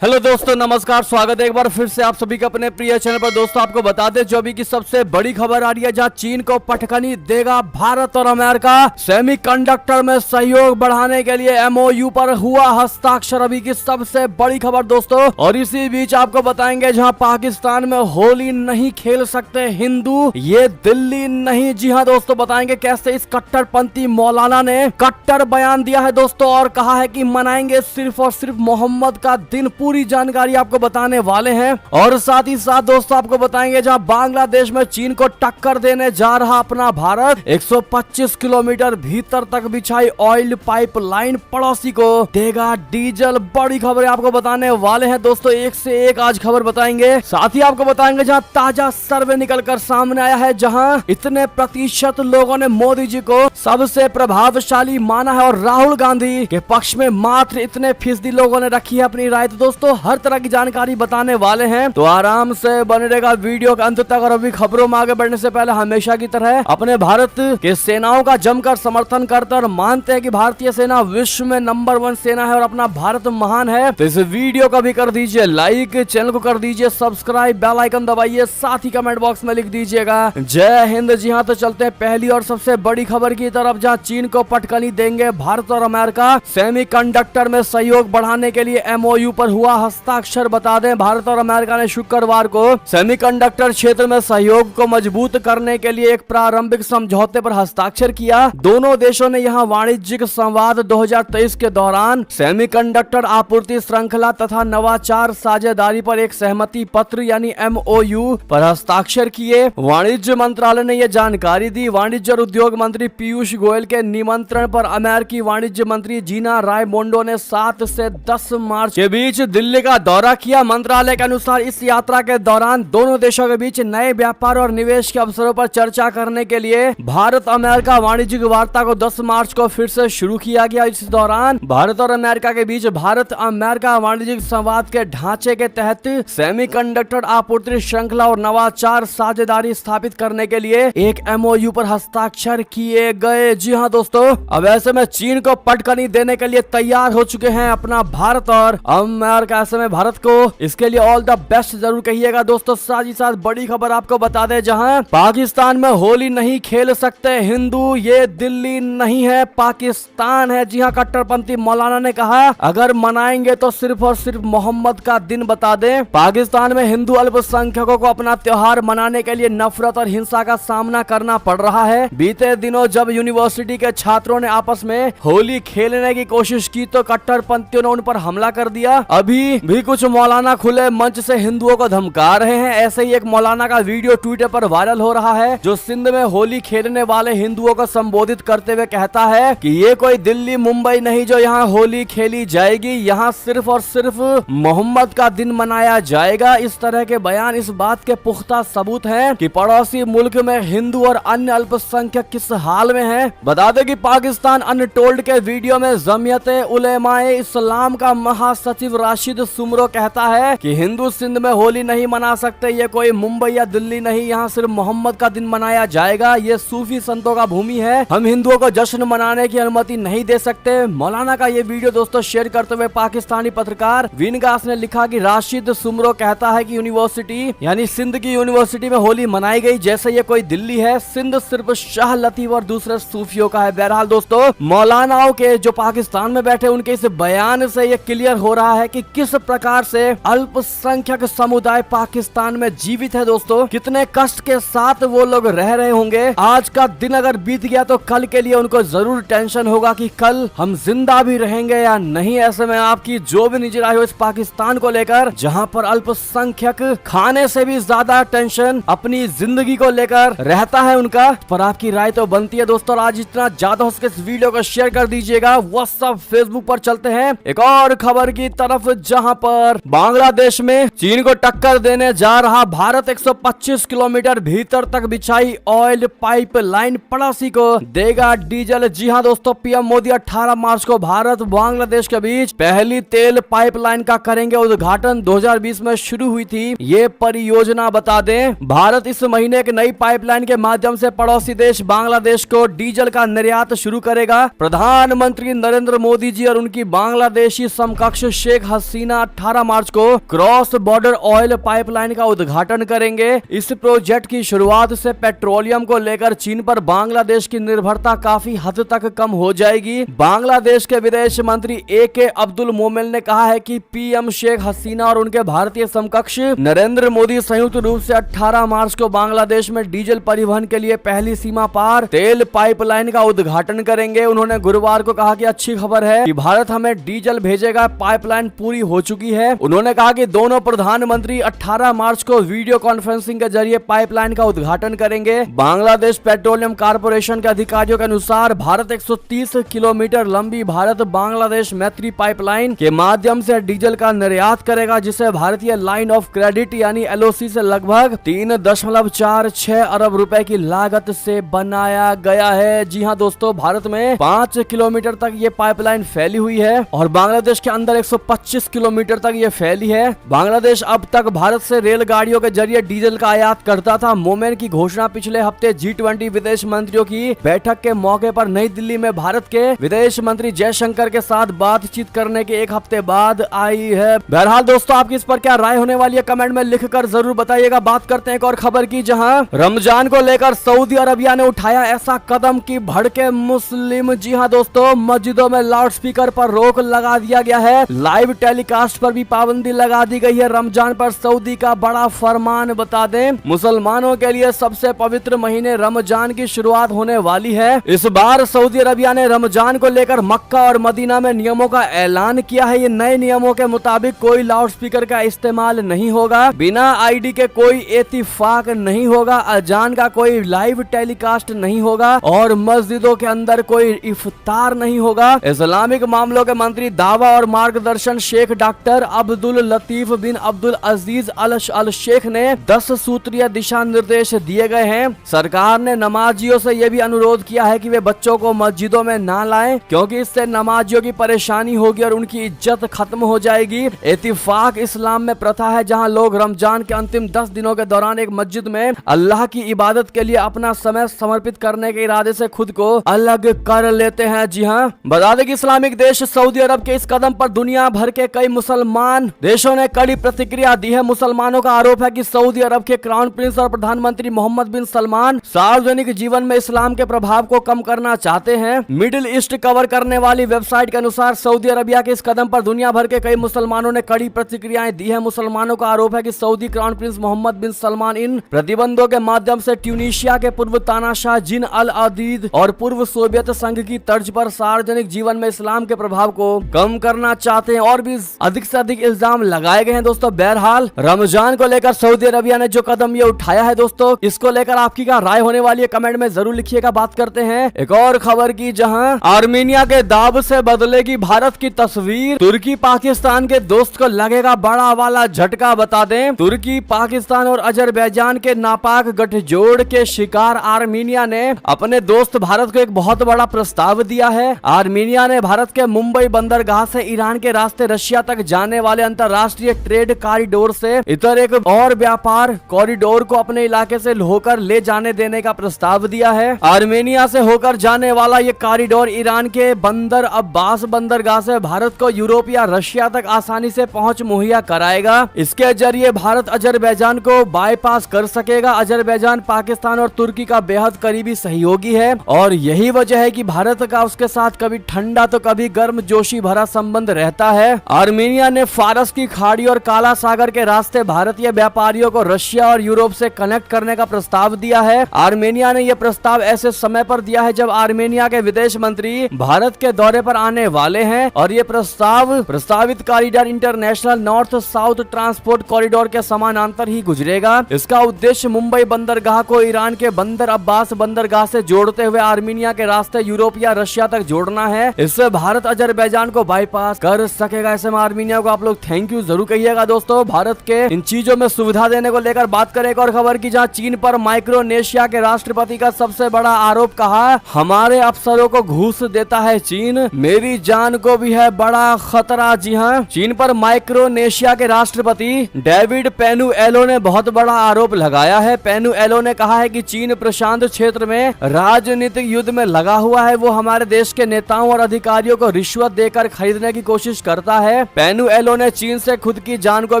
Hello दोस्तों, नमस्कार। स्वागत है एक बार फिर से आप सभी के अपने प्रिय चैनल पर। दोस्तों आपको बता दें जो अभी की सबसे बड़ी खबर आ रही है, जहां चीन को पटखनी देगा भारत और अमेरिका। सेमीकंडक्टर में सहयोग बढ़ाने के लिए एमओयू पर हुआ हस्ताक्षर, अभी की सबसे बड़ी खबर दोस्तों। और इसी बीच आपको बताएंगे जहां पाकिस्तान में होली नहीं खेल सकते हिंदू, ये दिल्ली नहीं। जी हाँ दोस्तों, बताएंगे कैसे इस कट्टरपंथी मौलाना ने कट्टर बयान दिया है दोस्तों, और कहा है कि मनाएंगे सिर्फ और सिर्फ मोहम्मद का दिन। पूरी जानकारी आपको बताने वाले हैं। और साथ ही साथ दोस्तों आपको बताएंगे जहां बांग्लादेश में चीन को टक्कर देने जा रहा अपना भारत, 125 किलोमीटर भीतर तक बिछाई ऑयल पाइपलाइन पड़ोसी को देगा डीजल। बड़ी खबर आपको बताने वाले हैं दोस्तों, एक से एक आज खबर बताएंगे। साथ ही आपको बताएंगे जहां ताजा सर्वे निकलकर सामने आया है, जहां इतने प्रतिशत लोगों ने मोदी जी को सबसे प्रभावशाली माना है और राहुल गांधी के पक्ष में मात्र इतने फीसदी लोगों ने रखी है अपनी राय। दोस्तों हर तरह की जानकारी बताने वाले हैं, तो आराम से बने रहेगा वीडियो के अंत तक। और अभी खबरों में आगे बढ़ने से पहले हमेशा की तरह अपने भारत के सेनाओं का जमकर समर्थन करते और मानते हैं कि भारतीय सेना विश्व में नंबर 1 सेना है और अपना भारत महान है, तो इस वीडियो को भी कर दीजिए लाइक, चैनल को कर दीजिए सब्सक्राइब, बेल आइकन दबाइए, साथ ही कमेंट बॉक्स में लिख दीजिएगा जय हिंद। जी हाँ, तो चलते हैं पहली और सबसे बड़ी खबर की तरफ, जहाँ चीन को पटखनी देंगे भारत और अमेरिका। सेमीकंडक्टर में सहयोग बढ़ाने के लिए एमओयू पर हुआ हस्ताक्षर। बता दें भारत और अमेरिका ने शुक्रवार को सेमीकंडक्टर क्षेत्र में सहयोग को मजबूत करने के लिए एक प्रारंभिक समझौते पर हस्ताक्षर किया। दोनों देशों ने यहां वाणिज्यिक संवाद 2023 के दौरान सेमीकंडक्टर आपूर्ति श्रृंखला तथा नवाचार साझेदारी पर एक सहमति पत्र यानी एमओयू पर हस्ताक्षर किए। वाणिज्य मंत्रालय ने यह जानकारी दी। वाणिज्य और उद्योग मंत्री पीयूष गोयल के निमंत्रण पर अमेरिकी वाणिज्य मंत्री जीना रायमोंडो ने 7 से 10 मार्च के बीच दिल्ली का दौरा किया। मंत्रालय के अनुसार इस यात्रा के दौरान दोनों देशों के बीच नए व्यापार और निवेश के अवसरों पर चर्चा करने के लिए भारत अमेरिका वाणिज्यिक वार्ता को 10 मार्च को फिर से शुरू किया गया। इस दौरान भारत और अमेरिका के बीच भारत अमेरिका वाणिज्यिक संवाद के ढांचे के तहत सेमीकंडक्टर आपूर्ति श्रृंखला और नवाचार साझेदारी स्थापित करने के लिए एक एमओयू पर हस्ताक्षर किए गए। जी हाँ दोस्तों, अब ऐसे में चीन को पटखनी देने के लिए तैयार हो चुके हैं अपना भारत और अमेरिका। ऐसे में भारत को इसके लिए ऑल द बेस्ट जरूर कहिएगा दोस्तों। साथ ही साथ बड़ी खबर आपको बता दें, जहां पाकिस्तान में होली नहीं खेल सकते हिंदू, ये दिल्ली नहीं है पाकिस्तान है। जी हां, कट्टरपंथी मौलाना ने कहा अगर मनाएंगे तो सिर्फ और सिर्फ मोहम्मद का दिन। बता दें पाकिस्तान में हिंदू अल्पसंख्यकों को अपना त्योहार मनाने के लिए नफरत और हिंसा का सामना करना पड़ रहा है। बीते दिनों जब यूनिवर्सिटी के छात्रों ने आपस में होली खेलने की कोशिश की तो कट्टरपंथियों ने उन पर हमला कर दिया। अभी भी कुछ मौलाना खुले मंच से हिंदुओं को धमका रहे हैं। ऐसे ही एक मौलाना का वीडियो ट्विटर पर वायरल हो रहा है, जो सिंध में होली खेलने वाले हिंदुओं को संबोधित करते हुए कहता है कि ये कोई दिल्ली मुंबई नहीं जो यहाँ होली खेली जाएगी, यहाँ सिर्फ और सिर्फ मोहम्मद का दिन मनाया जाएगा। इस तरह के बयान इस बात के पुख्ता सबूत हैं कि पड़ोसी मुल्क में हिंदू और अन्य अल्पसंख्यक किस हाल में हैं। बता दें कि पाकिस्तान अनटोल्ड के वीडियो में जमीयते उलेमाए इस्लाम का महासचिव राशिद सुमरो कहता है कि हिंदू सिंध में होली नहीं मना सकते, ये कोई मुंबई या दिल्ली नहीं, यहाँ सिर्फ मोहम्मद का दिन मनाया जाएगा। ये सूफी संतों का भूमि है, हम हिंदुओं को जश्न मनाने की अनुमति नहीं दे सकते। मौलाना का ये वीडियो दोस्तों शेयर करते हुए पाकिस्तानी पत्रकार विनगास ने लिखा कि राशिद सुमरो कहता है कि यूनिवर्सिटी यानी सिंध की यूनिवर्सिटी में होली मनाई गई जैसे ये कोई दिल्ली है। सिंध सिर्फ शाह लतीफ और दूसरे सूफियों का है। बहरहाल दोस्तों, मौलानाओं के जो पाकिस्तान में बैठे उनके इस बयान से ये क्लियर हो रहा है कि किस प्रकार से अल्पसंख्यक समुदाय पाकिस्तान में जीवित है। दोस्तों कितने कष्ट के साथ वो लोग रह रहे होंगे। आज का दिन अगर बीत गया तो कल के लिए उनको जरूर टेंशन होगा कि कल हम जिंदा भी रहेंगे या नहीं। ऐसे में आपकी जो भी निजी राय हो इस पाकिस्तान को लेकर, जहां पर अल्पसंख्यक खाने से भी ज्यादा टेंशन अपनी जिंदगी को लेकर रहता है उनका, पर आपकी राय तो बनती है दोस्तों। आज इतना ज्यादा हो सके इस वीडियो को शेयर कर दीजिएगा। व्हाट्सएप फेसबुक पर चलते हैं एक और खबर की तरफ, जहां पर बांग्लादेश में चीन को टक्कर देने जा रहा भारत 125 किलोमीटर भीतर तक बिछाई ऑयल पाइपलाइन पड़ोसी को देगा डीजल। जी हां दोस्तों, पीएम मोदी 18 मार्च को भारत बांग्लादेश के बीच पहली तेल पाइपलाइन का करेंगे उद्घाटन। 2020 में शुरू हुई थी ये परियोजना। बता दें भारत इस महीने एक नई पाइपलाइन के माध्यम से पड़ोसी देश बांग्लादेश को डीजल का निर्यात शुरू करेगा। प्रधानमंत्री नरेंद्र मोदी जी और उनकी बांग्लादेशी समकक्ष शेख हसीना हसीना 18 मार्च को क्रॉस बॉर्डर ऑयल पाइपलाइन का उद्घाटन करेंगे। इस प्रोजेक्ट की शुरुआत से पेट्रोलियम को लेकर चीन पर बांग्लादेश की निर्भरता काफी हद तक कम हो जाएगी। बांग्लादेश के विदेश मंत्री AK अब्दुल मोमेन ने कहा है कि PM शेख हसीना और उनके भारतीय समकक्ष नरेंद्र मोदी संयुक्त रूप से 18 मार्च को बांग्लादेश में डीजल परिवहन के लिए पहली सीमा पार तेल पाइपलाइन का उद्घाटन करेंगे। उन्होंने गुरुवार को कहा कि अच्छी खबर है कि भारत हमें डीजल भेजेगा, पाइपलाइन पूरी हो चुकी है। उन्होंने कहा कि दोनों प्रधानमंत्री 18 मार्च को वीडियो कॉन्फ्रेंसिंग के जरिए पाइपलाइन का उद्घाटन करेंगे। बांग्लादेश पेट्रोलियम कॉर्पोरेशन के अधिकारियों के अनुसार भारत 130 किलोमीटर लंबी भारत बांग्लादेश मैत्री पाइपलाइन के माध्यम से डीजल का निर्यात करेगा, जिसे भारतीय लाइन ऑफ क्रेडिट यानी LOC से लगभग 3.46 अरब रुपए की लागत से बनाया गया है। जी हां दोस्तों, भारत में 5 किलोमीटर तक ये पाइपलाइन फैली हुई है और बांग्लादेश के अंदर 125 किलोमीटर तक ये फैली है। बांग्लादेश अब तक भारत से रेलगाड़ियों के जरिए डीजल का आयात करता था। मोमेन की घोषणा पिछले हफ्ते G20 विदेश मंत्रियों की बैठक के मौके पर नई दिल्ली में भारत के विदेश मंत्री जयशंकर के साथ बातचीत करने के एक हफ्ते बाद आई है। बहरहाल दोस्तों, आपकी इस पर क्या राय होने वाली है कमेंट में लिखकर जरूर बताइएगा। बात करते हैं एक और खबर की, जहां रमजान को लेकर सऊदी अरबिया ने उठाया ऐसा कदम कि भड़के मुस्लिम। जी हां दोस्तों, मस्जिदों में लाउड स्पीकर पर रोक लगा दिया गया है। लाइव टेलीकास्ट पर भी पाबंदी लगा दी गई है। रमजान पर सऊदी का बड़ा फरमान। बता दें, मुसलमानों के लिए सबसे पवित्र महीने रमजान की शुरुआत होने वाली है। इस बार सऊदी अरबिया ने रमजान को लेकर मक्का और मदीना में नियमों का ऐलान किया है। ये नए नियमों के मुताबिक कोई लाउड स्पीकर का इस्तेमाल नहीं होगा, बिना ID के कोई एतिफाक नहीं होगा, अजान का कोई लाइव टेलीकास्ट नहीं होगा और मस्जिदों के अंदर कोई इफ्तार नहीं होगा। इस्लामिक मामलों के मंत्री दावा और मार्गदर्शन शेख डॉक्टर अब्दुल लतीफ बिन अब्दुल अजीज अल शेख ने 10 सूत्रीय दिशा निर्देश दिए गए हैं। सरकार ने नमाजियों से यह भी अनुरोध किया है कि वे बच्चों को मस्जिदों में ना लाएं, क्योंकि इससे नमाजियों की परेशानी होगी और उनकी इज्जत खत्म हो जाएगी। इत्तिफाक इस्लाम में प्रथा है जहां लोग रमजान के अंतिम 10 दिनों के दौरान एक मस्जिद में अल्लाह की इबादत के लिए अपना समय समर्पित करने के इरादे से खुद को अलग कर लेते हैं। जी हां, बता दें कि इस्लामिक देश सऊदी अरब के इस कदम पर दुनिया भर के कई मुसलमान देशों ने कड़ी प्रतिक्रिया दी है। मुसलमानों का आरोप है कि सऊदी अरब के क्राउन प्रिंस और प्रधानमंत्री मोहम्मद बिन सलमान सार्वजनिक जीवन में इस्लाम के प्रभाव को कम करना चाहते हैं। मिडिल ईस्ट कवर करने वाली वेबसाइट के अनुसार सऊदी अरबिया के इस कदम पर दुनिया भर के कई मुसलमानों ने कड़ी प्रतिक्रियाएं दी है। मुसलमानों का आरोप है कि सऊदी क्राउन प्रिंस मोहम्मद बिन सलमान इन प्रतिबंधों के माध्यम से ट्यूनीशिया के पूर्व तानाशाह जिन अल अदीद और पूर्व सोवियत संघ की तर्ज पर सार्वजनिक जीवन में इस्लाम के प्रभाव को कम करना चाहते हैं और भी अधिक से अधिक इल्जाम लगाए गए हैं। दोस्तों, बहरहाल रमजान को लेकर सऊदी अरबिया ने जो कदम ये उठाया है, दोस्तों इसको लेकर आपकी क्या राय होने वाली है कमेंट में जरूर लिखिएगा। बात करते हैं एक और खबर की, जहां आर्मीनिया के दाब से बदलेगी भारत की तस्वीर। तुर्की पाकिस्तान के दोस्त को लगेगा बड़ा वाला झटका। बता दें, तुर्की पाकिस्तान और अजरबैजान के नापाक गठजोड़ के शिकार आर्मीनिया ने अपने दोस्त भारत को एक बहुत बड़ा प्रस्ताव दिया है। आर्मीनिया ने भारत के मुंबई बंदरगाह से ईरान के रास्ते रशिया तक जाने वाले अंतर्राष्ट्रीय ट्रेड कॉरिडोर से इतर एक और व्यापार कॉरिडोर को अपने इलाके से होकर ले जाने देने का प्रस्ताव दिया है। आर्मेनिया से होकर जाने वाला ये कॉरिडोर ईरान के बंदर अब्बास बंदरगाह से भारत को यूरोप या रशिया तक आसानी से पहुंच मुहैया कराएगा। इसके जरिए भारत अजरबैजान को बाईपास कर सकेगा। अजरबैजान पाकिस्तान और तुर्की का बेहद करीबी सहयोगी है और यही वजह है कि भारत का उसके साथ कभी ठंडा तो कभी गर्म जोशी भरा संबंध रहता है। आर्मेनिया ने फारस की खाड़ी और काला सागर के रास्ते भारतीय व्यापारियों को रशिया और यूरोप से कनेक्ट करने का प्रस्ताव दिया है। आर्मेनिया ने यह प्रस्ताव ऐसे समय पर दिया है जब आर्मेनिया के विदेश मंत्री भारत के दौरे पर आने वाले हैं और ये प्रस्तावित corridor international north south transport corridor के समानांतर ही गुजरेगा। इसका उद्देश्य मुंबई बंदरगाह को ईरान के बंदर अब्बास बंदरगाह से जोड़ते हुए आर्मेनिया के रास्ते यूरोप या रशिया तक जोड़ना है। इससे भारत अजरबैजान को बाईपास कर सकेगा। ऐसे में आर्मेनिया को आप लोग थैंक यू जरूर कहिएगा। दोस्तों, भारत के इन चीजों में सुविधा देने को लेकर बात करें एक और खबर की, जहां चीन पर माइक्रोनेशिया के राष्ट्रपति का सबसे बड़ा आरोप कहा, हमारे अफसरों को घूस देता है चीन, मेरी जान को भी है बड़ा खतरा। जी हां, चीन पर माइक्रोनेशिया के राष्ट्रपति डेविड पेनुएलो ने बहुत बड़ा आरोप लगाया है। पेनुएलो ने कहा है कि चीन प्रशांत क्षेत्र में राजनीतिक युद्ध में लगा हुआ है। वो हमारे देश के नेताओं और अधिकारियों को रिश्वत देकर खरीदने की कोशिश करता है है। पेनुएलो ने चीन से खुद की जान को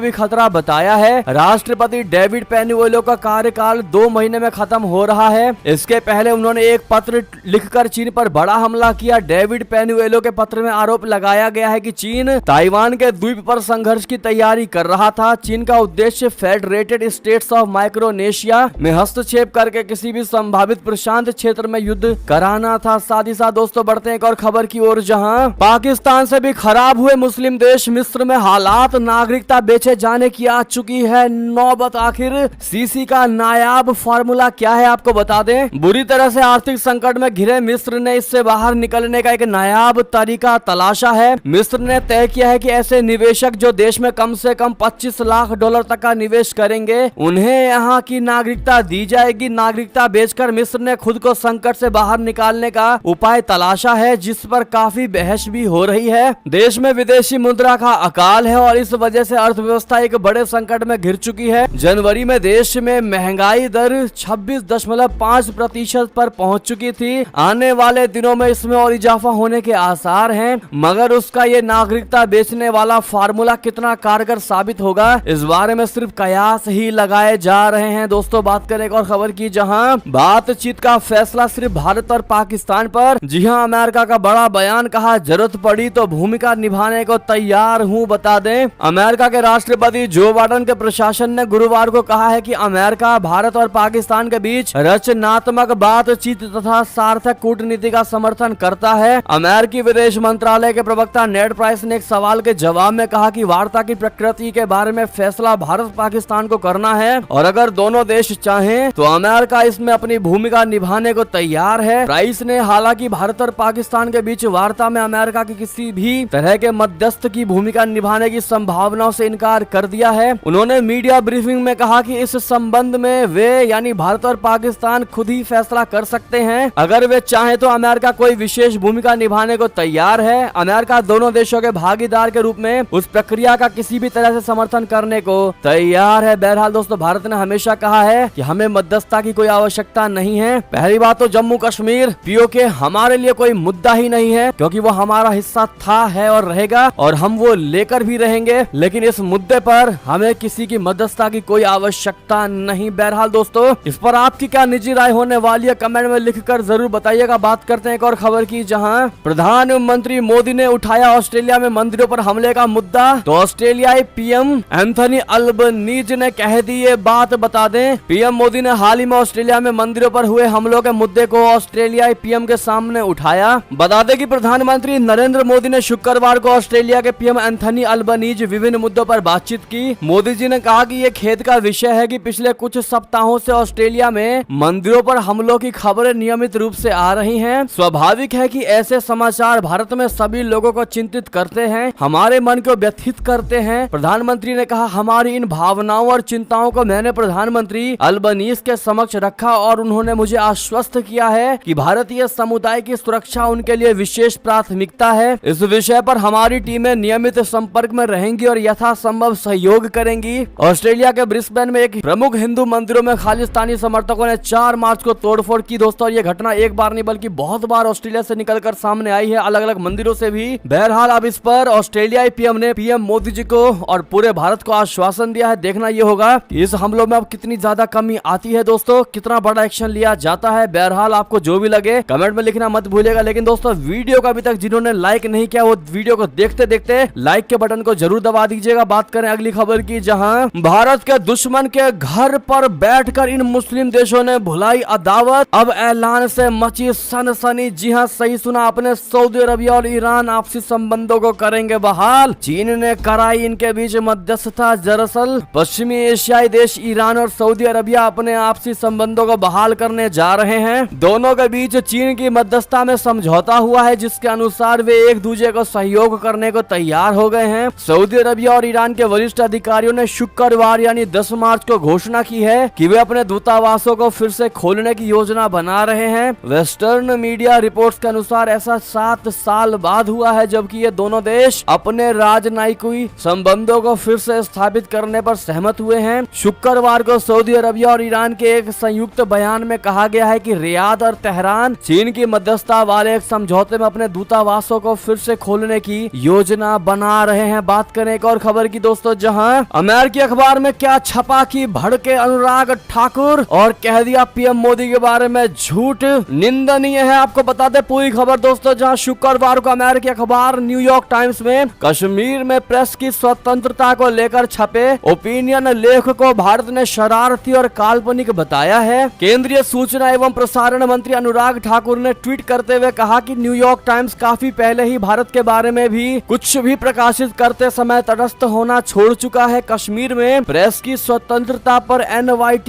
भी खतरा बताया है। राष्ट्रपति डेविड पेनुएलो का कार्यकाल 2 महीने में खत्म हो रहा है। इसके पहले उन्होंने एक पत्र लिखकर चीन पर बड़ा हमला किया। डेविड पेनुएलो के पत्र में आरोप लगाया गया है कि चीन ताइवान के द्वीप पर संघर्ष की तैयारी कर रहा था। चीन का उद्देश्य फेडरेटेड स्टेट्स ऑफ माइक्रोनेशिया में हस्तक्षेप करके किसी भी संभावित प्रशांत क्षेत्र में युद्ध कराना था। साथ ही साथ दोस्तों बढ़ते हैं एक और खबर की ओर, जहां पाकिस्तान से भी खराब हुए मुस्लिम देश मिस्र में हालात, नागरिकता बेचे जाने की आ चुकी है नौबत। आखिर सीसी का नायाब फार्मूला क्या है आपको बता दें। बुरी तरह से आर्थिक संकट में घिरे मिस्र ने इससे बाहर निकलने का एक नायाब तरीका तलाशा है। मिस्र ने तय किया है कि ऐसे निवेशक जो देश में कम से कम $25 लाख तक का निवेश करेंगे उन्हें यहाँ की नागरिकता दी जाएगी। नागरिकता बेचकर मिस्र ने खुद को संकट से बाहर निकालने का उपाय तलाशा है, जिस पर काफी बहस भी हो रही है। देश में विदेशी मुद्रा का अकाल है और इस वजह से अर्थव्यवस्था एक बड़े संकट में घिर चुकी है। जनवरी में देश में महंगाई दर 26.5% पर पहुंच चुकी थी। आने वाले दिनों में इसमें और इजाफा होने के आसार हैं, मगर उसका ये नागरिकता बेचने वाला फार्मूला कितना कारगर साबित होगा इस बारे में सिर्फ कयास ही लगाए जा रहे हैं। दोस्तों बात करें एक और खबर की, जहां बातचीत का फैसला सिर्फ भारत और पाकिस्तान पर। जी हां, अमेरिका का बड़ा बयान, कहा जरूरत पड़ी तो भूमिका निभाने को तैयार हूं। बता दें अमेरिका के राष्ट्रपति जो बाइडेन के प्रशासन ने गुरुवार को कहा है कि अमेरिका भारत और पाकिस्तान के बीच रचनात्मक बातचीत तथा सार्थक कूटनीति का समर्थन करता है। अमेरिकी विदेश मंत्रालय के प्रवक्ता नेड प्राइस ने एक सवाल के जवाब में कहा कि वार्ता की प्रकृति के बारे में फैसला भारत पाकिस्तान को करना है और अगर दोनों देश चाहें तो अमेरिका इसमें अपनी भूमिका निभाने को तैयार है। प्राइस ने हालांकि भारत और पाकिस्तान के बीच वार्ता में अमेरिका की किसी भी तरह के मध्यस्थ की भूमिका निभाने की संभावनाओं से इनकार कर दिया है। उन्होंने मीडिया ब्रीफिंग में कहा कि इस संबंध में वे यानी भारत और पाकिस्तान खुद ही फैसला कर सकते हैं। अगर वे चाहें तो अमेरिका कोई विशेष भूमिका निभाने को तैयार है। अमेरिका दोनों देशों के भागीदार के रूप में उस प्रक्रिया का किसी भी तरह से समर्थन करने को तैयार है। बहरहाल दोस्तों भारत ने हमेशा कहा है कि हमें मध्यस्थता की कोई आवश्यकता नहीं है। पहली बात तो जम्मू कश्मीर पीओके हमारे लिए कोई मुद्दा ही नहीं है, क्योंकि वो हमारा हिस्सा था, है और रहेगा और हम वो लेकर भी रहेंगे। लेकिन इस मुद्दे पर हमें किसी की मध्यस्थता की कोई आवश्यकता नहीं। बहरहाल दोस्तों इस पर आपकी क्या निजी राय होने वाली है कमेंट में लिखकर जरूर बताइएगा। बात करते हैं एक और खबर की, जहां प्रधानमंत्री मोदी ने उठाया ऑस्ट्रेलिया में मंदिरों पर हमले का मुद्दा। तो ऑस्ट्रेलियाई पीएम एंथनी अल्बनीज ने कह दी ये बात। बता दें पीएम मोदी ने हाल ही में ऑस्ट्रेलिया में मंदिरों पर हुए हमलों के मुद्दे को ऑस्ट्रेलियाई पीएम के सामने उठाया। बता दें कि प्रधानमंत्री नरेंद्र मोदी ने शुक्रवार को ऑस्ट्रेलिया के पीएम एंथनी अल्बनीज विभिन्न मुद्दों पर बातचीत की। मोदी जी ने कहा कि ये खेद का विषय है कि पिछले कुछ सप्ताहों से ऑस्ट्रेलिया में मंदिरों पर हमलों की खबरें नियमित रूप से आ रही हैं। स्वाभाविक है कि ऐसे समाचार भारत में सभी लोगों को चिंतित करते हैं, हमारे मन को व्यथित करते हैं। प्रधानमंत्री ने कहा हमारी इन भावनाओं और चिंताओं को मैंने प्रधानमंत्री अल्बनीज के समक्ष रखा और उन्होंने मुझे आश्वस्त किया है कि भारतीय समुदाय की सुरक्षा उनके लिए विशेष प्राथमिकता है। इस विषय पर हमारी टीमें नियमित संपर्क में रहेंगी और यथासंभव सहयोग करेंगी। ऑस्ट्रेलिया के ब्रिस्बेन में एक प्रमुख हिंदू मंदिरों में खालिस्तानी समर्थकों ने 4 मार्च को तोड़फोड़ की। दोस्तों ये घटना एक बार नहीं बल्कि बहुत बार ऑस्ट्रेलिया से निकलकर सामने आई है, अलग अलग मंदिरों से भी। बहरहाल अब इस पर ऑस्ट्रेलियाई पीएम ने पीएम मोदी जी को और पूरे भारत को आश्वासन दिया है। देखना ये होगा कि इस हमलों में अब कितनी ज्यादा कमी आती है, दोस्तों कितना बड़ा एक्शन लिया जाता है। बहरहाल आपको जो भी लगे कमेंट में लिखना मत भूलिएगा। लेकिन दोस्तों वीडियो को अभी तक जिन्होंने लाइक नहीं किया वो वीडियो को देखते देखते लाइक के बटन को जरूर दबा दीजिएगा। बात करें अगली खबर की, जहां भारत के दुश्मन के घर पर बैठकर इन मुस्लिम देशों ने भुलाई अदावत। अब ऐलान से मची सनसनी। जी हां सही सुना आपने, सऊदी अरबिया और ईरान आपसी संबंधों को करेंगे बहाल। चीन ने कराई इनके बीच मध्यस्थता। दरअसल पश्चिमी एशियाई देश ईरान और सऊदी अरबिया अपने आपसी संबंधों को बहाल करने जा रहे हैं। दोनों के बीच चीन की मध्यस्थता में समझौता हुआ है, जिसके अनुसार वे एक दूसरे को सहयोग करने को तैयार हो गए हैं। सऊदी अरबिया और ईरान के वरिष्ठ अधिकारियों ने शुक्रवार यानी 10 मार्च को घोषणा की है कि वे अपने दूतावासों को फिर से खोलने की योजना बना रहे हैं। वेस्टर्न मीडिया रिपोर्ट्स के अनुसार ऐसा 7 साल बाद हुआ है, जबकि ये दोनों देश अपने राजनयिक संबंधों को फिर से स्थापित करने पर सहमत हुए हैं। शुक्रवार को सऊदी अरबिया और ईरान के एक संयुक्त बयान में कहा गया है कि रियाद और तेहरान चीन की मध्यस्थता वाले एक समझौते में अपने दूतावासों को फिर से खोलने की योजना योजना बना रहे हैं। बात करें एक और खबर की दोस्तों, जहां अमेरिकी अखबार में क्या छपा कि भड़के अनुराग ठाकुर और कह दिया पीएम मोदी के बारे में झूठ, निंदनीय है। आपको बता दें पूरी खबर दोस्तों, जहां शुक्रवार को अमेरिकी अखबार न्यूयॉर्क टाइम्स में कश्मीर में प्रेस की स्वतंत्रता को लेकर छपे ओपिनियन लेख को भारत ने शरारती और काल्पनिक बताया है। केंद्रीय सूचना एवं प्रसारण मंत्री अनुराग ठाकुर ने ट्वीट करते हुए कहा कि न्यूयॉर्क टाइम्स काफी पहले ही भारत के बारे में भी कुछ भी प्रकाशित करते समय तटस्थ होना छोड़ चुका है। कश्मीर में प्रेस की स्वतंत्रता पर NYT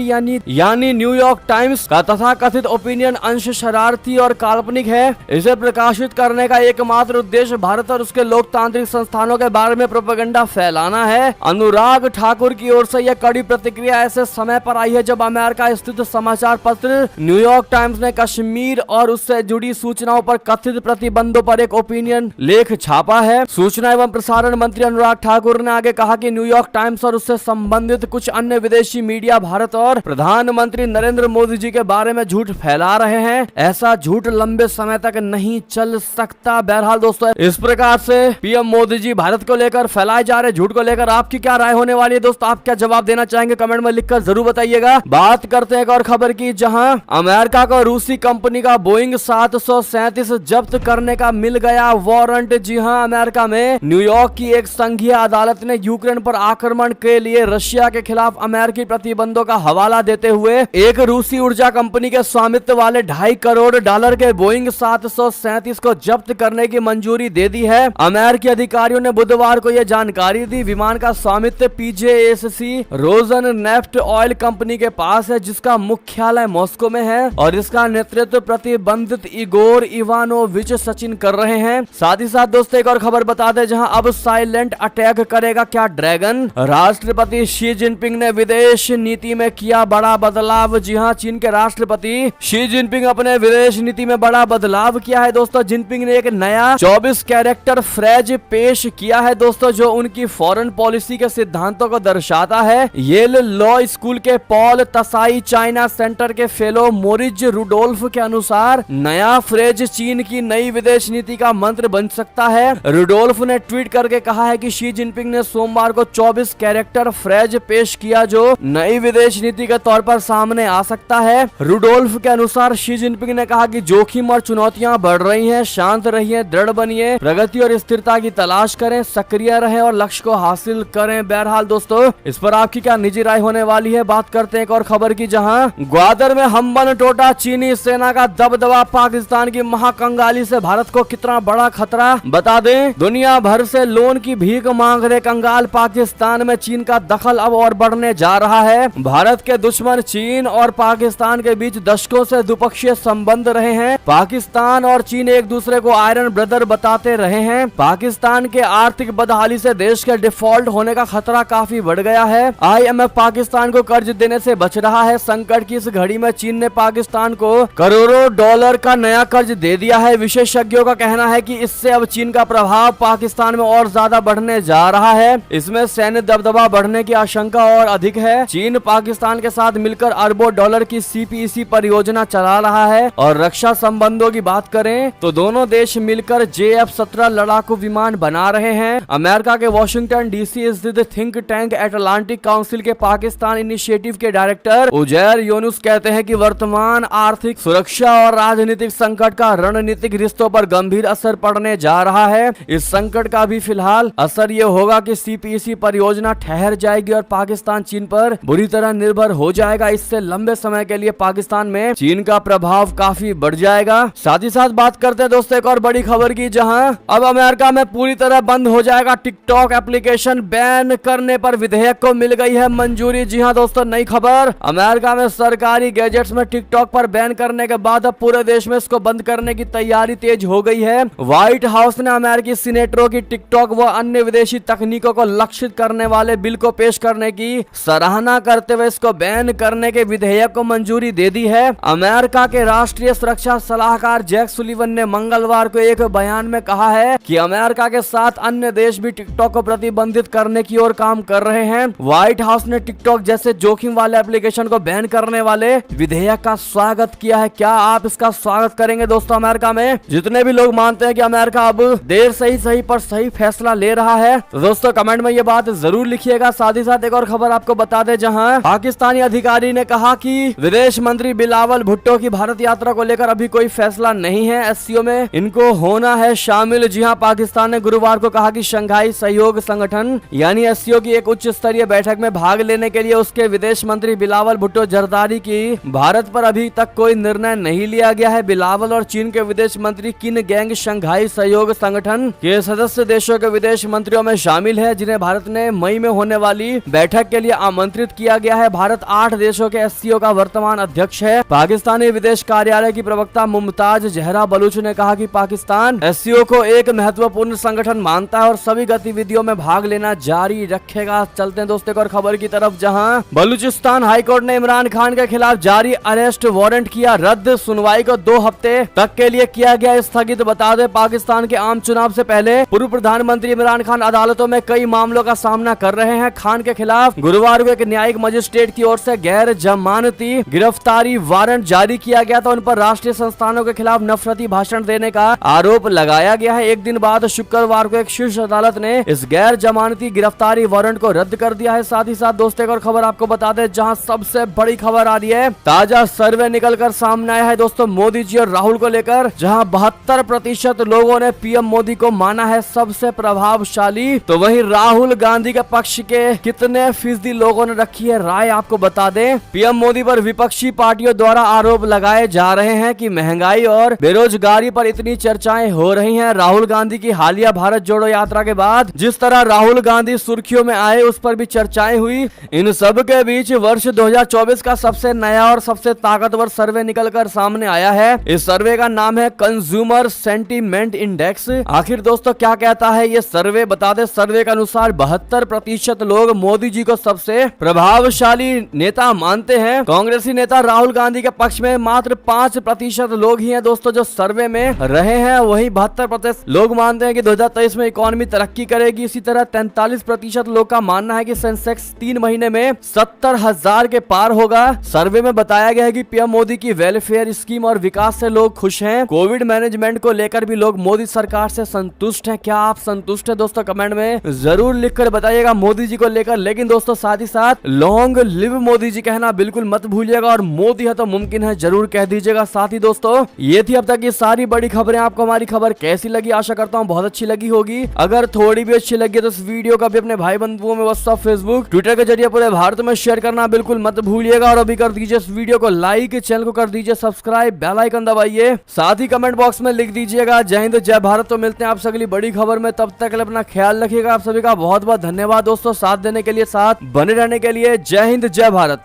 यानी न्यूयॉर्क टाइम्स का तथाकथित ओपिनियन अंश शरारती और काल्पनिक है। इसे प्रकाशित करने का एकमात्र उद्देश्य भारत और उसके लोकतांत्रिक संस्थानों के बारे में प्रोपेगेंडा फैलाना है। अनुराग ठाकुर की ओर से यह कड़ी प्रतिक्रिया ऐसे समय पर आई है जब अमेरिका स्थित समाचार पत्र न्यूयॉर्क टाइम्स ने कश्मीर और उससे जुड़ी सूचनाओं पर कथित प्रतिबंधों पर एक ओपिनियन लेख छापा है। सूचना एवं प्रसारण मंत्री अनुराग ठाकुर ने आगे कहा कि न्यूयॉर्क टाइम्स और उससे संबंधित कुछ अन्य विदेशी मीडिया भारत और प्रधानमंत्री नरेंद्र मोदी जी के बारे में झूठ फैला रहे हैं। ऐसा झूठ लंबे समय तक नहीं चल सकता। बहरहाल दोस्तों, इस प्रकार से पीएम मोदी जी भारत को लेकर फैलाए जा रहे झूठ को लेकर आपकी क्या राय होने वाली है दोस्तों? आप क्या जवाब देना चाहेंगे? कमेंट में लिखकर जरूर बताइएगा। बात करते हैं एक और खबर की, जहां अमेरिका को रूसी कंपनी का बोइंग 737 जब्त करने का मिल गया वारंट। जी हां, अमेरिका में न्यूयॉर्क की एक संघीय अदालत ने यूक्रेन पर आक्रमण के लिए रशिया के खिलाफ अमेरिकी प्रतिबंधों का हवाला देते हुए एक रूसी ऊर्जा कंपनी के स्वामित्व वाले $2.5 करोड़ के बोइंग 737 को जब्त करने की मंजूरी दे दी है। अमेरिकी अधिकारियों ने बुधवार को यह जानकारी दी। विमान का स्वामित्व PJSC रोजन नेफ्ट ऑयल कंपनी के पास है, जिसका मुख्यालय मॉस्को में है और इसका नेतृत्व प्रतिबंधित इगोर इवानोविच सचिन कर रहे हैं। साथ ही साथ दोस्तों एक और खबर बता दें, जहां अब साइलेंट अटैक करेगा क्या ड्रैगन? राष्ट्रपति शी जिनपिंग ने विदेश नीति में किया बड़ा बदलाव। जी हां, चीन के राष्ट्रपति शी जिनपिंग अपने विदेश नीति में बड़ा बदलाव किया है दोस्तों। जिनपिंग ने एक नया 24 कैरेक्टर फ्रेज पेश किया है दोस्तों, जो उनकी फॉरेन पॉलिसी के सिद्धांतों को दर्शाता है। येल लॉ स्कूल के पॉल तसाई चाइना सेंटर के फेलो मोरिज रुडोल्फ के अनुसार नया फ्रेज चीन की नई विदेश नीति का मंत्र बन सकता है। रुडोल्फ ने ट्वीट करके कहा है कि शी जिनपिंग ने सोमवार को 24 कैरेक्टर फ्रेज पेश किया, जो नई विदेश नीति के तौर पर सामने आ सकता है। रुडोल्फ के अनुसार शी जिनपिंग ने कहा कि जोखिम और चुनौतियां बढ़ रही हैं, शांत रहिए, दृढ़ बनिए, प्रगति और स्थिरता की तलाश करें, सक्रिय रहें और लक्ष्य को हासिल करें। बहरहाल दोस्तों, इस पर आपकी क्या निजी राय होने वाली है? बात करते हैं एक और खबर की, जहां ग्वादर में हमबन टोटा चीनी सेना का दबदबा, पाकिस्तान की महाकंगाली से भारत को कितना बड़ा खतरा? बता दें, दुनिया भर से लोन की भीख मांग रहे कंगाल पाकिस्तान में चीन का दखल अब और बढ़ने जा रहा है। भारत के दुश्मन चीन और पाकिस्तान के बीच दशकों से द्विपक्षीय संबंध रहे हैं। पाकिस्तान और चीन एक दूसरे को आयरन ब्रदर बताते रहे हैं। पाकिस्तान के आर्थिक बदहाली से देश के डिफॉल्ट होने का खतरा काफी बढ़ गया है। IMF पाकिस्तान को कर्ज देने से बच रहा है। संकट की इस घड़ी में चीन ने पाकिस्तान को करोड़ों डॉलर का नया कर्ज दे दिया है। विशेषज्ञों का कहना है कि इससे अब चीन का प्रभाव पाकिस्तान में और ज्यादा बढ़ने जा रहा है। इसमें सैन्य दबदबा बढ़ने की आशंका और अधिक है। चीन पाकिस्तान के साथ मिलकर अरबों डॉलर की CPEC परियोजना चला रहा है और रक्षा संबंधों की बात करें तो दोनों देश मिलकर JF-17 लड़ाकू विमान बना रहे हैं। अमेरिका के वॉशिंगटन DC स्थित थिंक टैंक अटलांटिक काउंसिल के पाकिस्तान इनिशिएटिव के डायरेक्टर उजैर यूनुस कहते हैं कि वर्तमान आर्थिक सुरक्षा और राजनीतिक संकट का रणनीतिक रिश्तों पर गंभीर असर पड़ने जा रहा है। इस संकट का भी फिलहाल असर ये होगा कि CPEC परियोजना ठहर जाएगी और पाकिस्तान चीन पर बुरी तरह निर्भर हो जाएगा। इससे लंबे समय के लिए पाकिस्तान में चीन का प्रभाव काफी बढ़ जाएगा। साथ ही साथ बात करते हैं दोस्तों एक और बड़ी खबर की, जहां अब अमेरिका में पूरी तरह बंद हो जाएगा टिकटॉक एप्लीकेशन। बैन करने पर विधेयक को मिल गई है मंजूरी। जी हां दोस्तों, नई खबर, अमेरिका में सरकारी गैजेट्स में टिकटॉक पर बैन करने के बाद अब पूरे देश में इसको बंद करने की तैयारी तेज हो गई है। व्हाइट हाउस ने अमेरिकी सीनेटरों की टिकटॉक व अन्य विदेशी तकनीकों को लक्षित करने वाले बिल को पेश करने की सराहना करते हुए इसको बैन करने के विधेयक को मंजूरी दे दी है। अमेरिका के राष्ट्रीय सुरक्षा सलाहकार जैक सुलिवन ने मंगलवार को एक बयान में कहा है कि अमेरिका के साथ अन्य देश भी टिकटॉक को प्रतिबंधित करने की ओर काम कर रहे हैं। व्हाइट हाउस ने टिकटॉक जैसे जोखिम वाले एप्लीकेशन को बैन करने वाले विधेयक का स्वागत किया है। क्या आप इसका स्वागत करेंगे दोस्तों? अमेरिका में जितने भी लोग मानते हैं कि अमेरिका अब देर से ही सही समय पर सही फैसला ले रहा है? तो दोस्तों कमेंट में ये बात जरूर लिखिएगा। साथ ही साथ एक और खबर आपको बता दें, जहां पाकिस्तानी अधिकारी ने कहा कि विदेश मंत्री बिलावल भुट्टो की भारत यात्रा को लेकर अभी कोई फैसला नहीं है, एससीओ में इनको होना है शामिल। जी हां, पाकिस्तान ने गुरुवार को कहा कि शंघाई सहयोग संगठन यानी एससीओ की एक उच्च स्तरीय बैठक में भाग लेने के लिए उसके विदेश मंत्री बिलावल भुट्टो जरदारी की भारत पर अभी तक कोई निर्णय नहीं लिया गया है। बिलावल और चीन के विदेश मंत्री किन गैंग शंघाई सहयोग संगठन के सदस्य देशों के विदेश मंत्रियों में शामिल है, जिन्हें भारत ने मई में होने वाली बैठक के लिए आमंत्रित किया गया है। भारत 8 देशों के एससीओ का वर्तमान अध्यक्ष है। पाकिस्तानी विदेश कार्यालय की प्रवक्ता मुमताज जहरा बलूच ने कहा कि पाकिस्तान एससीओ को एक महत्वपूर्ण संगठन मानता है और सभी गतिविधियों में भाग लेना जारी रखेगा। चलते हैं दोस्तों और खबर की तरफ, जहां बलूचिस्तान हाईकोर्ट ने इमरान खान के खिलाफ जारी अरेस्ट वारंट किया रद्द। सुनवाई को 2 हफ्ते तक के लिए किया गया स्थगित। बता दें, पाकिस्तान के आम चुनाव से पहले पूर्व प्रधानमंत्री इमरान खान अदालतों में कई मामलों का सामना कर रहे हैं। खान के खिलाफ गुरुवार को एक न्यायिक मजिस्ट्रेट की ओर से गैर जमानती गिरफ्तारी वारंट जारी किया गया था। उन पर राष्ट्रीय संस्थानों के खिलाफ नफरती भाषण देने का आरोप लगाया गया है। एक दिन बाद शुक्रवार को एक शीर्ष अदालत ने इस गैर जमानती गिरफ्तारी वारंट को रद्द कर दिया है। साथ ही साथ दोस्तों और खबर आपको बता दें, जहां सबसे बड़ी खबर आ रही है, ताजा सर्वे निकलकर सामने आया है दोस्तों मोदी जी और राहुल को लेकर, जहां 72% लोगों ने पीएम मोदी को माना है सबसे प्रभावशाली। तो वहीं राहुल गांधी के पक्ष के कितने फीसदी लोगों ने रखी है राय, आपको बता दें। पीएम मोदी पर विपक्षी पार्टियों द्वारा आरोप लगाए जा रहे हैं कि महंगाई और बेरोजगारी पर इतनी चर्चाएं हो रही हैं। राहुल गांधी की हालिया भारत जोड़ो यात्रा के बाद जिस तरह राहुल गांधी सुर्खियों में आए, उस पर भी चर्चाएं हुई। इन सब के बीच वर्ष 2024 का सबसे नया और सबसे ताकतवर सर्वे निकलकर सामने आया है। इस सर्वे का नाम है कंज्यूमर सेंटीमेंट इंडेक्स। आखिर दोस्तों क्या कहता है ये सर्वे, बता दें। सर्वे के अनुसार 72% लोग मोदी जी को सबसे प्रभावशाली नेता मानते हैं। कांग्रेसी नेता राहुल गांधी के पक्ष में मात्र 5% लोग ही हैं दोस्तों जो सर्वे में रहे हैं। वहीं 72% लोग मानते हैं कि 2023 में इकोनॉमी तरक्की करेगी। इसी तरह 43% लोग का मानना है कि सेंसेक्स 3 महीने में 70,000 के पार होगा। सर्वे में बताया गया है कि पीएम मोदी की वेलफेयर स्कीम और विकास से लोग खुश हैं। कोविड मैनेजमेंट को लेकर भी लोग मोदी सरकार से संतुष्ट हैं। क्या आप संतुष्ट हैं दोस्तों? कमेंट में जरूर लिखकर बताइएगा मोदी जी को लेकर। लेकिन दोस्तों साथ ही साथ लॉन्ग लिव मोदी जी कहना बिल्कुल मत भूलिएगा, और मोदी है तो मुमकिन है जरूर कह दीजिएगा। साथ ही दोस्तों ये थी अब तक की सारी बड़ी खबरें। आपको हमारी खबर कैसी लगी? आशा करता हूँ बहुत अच्छी लगी होगी। अगर थोड़ी भी अच्छी लगी तो इस वीडियो को भी अपने भाई बंधुओं में व्हाट्सएप, फेसबुक, ट्विटर के जरिए पूरे भारत में शेयर करना बिल्कुल मत भूलिएगा। और अभी कर दीजिए इस वीडियो को लाइक, चैनल को कर दीजिए सब्सक्राइब, बेल आइकन दबाइए। साथ ही कमेंट बॉक्स में लिख दीजिएगा जय हिंद जय भारत। तो मिलते हैं आप अगली बड़ी खबर में, तब तक अपना ख्याल रखिएगा। आप सभी का बहुत बहुत धन्यवाद दोस्तों, साथ देने के लिए, साथ बने रहने के लिए। जय हिंद जय भारत।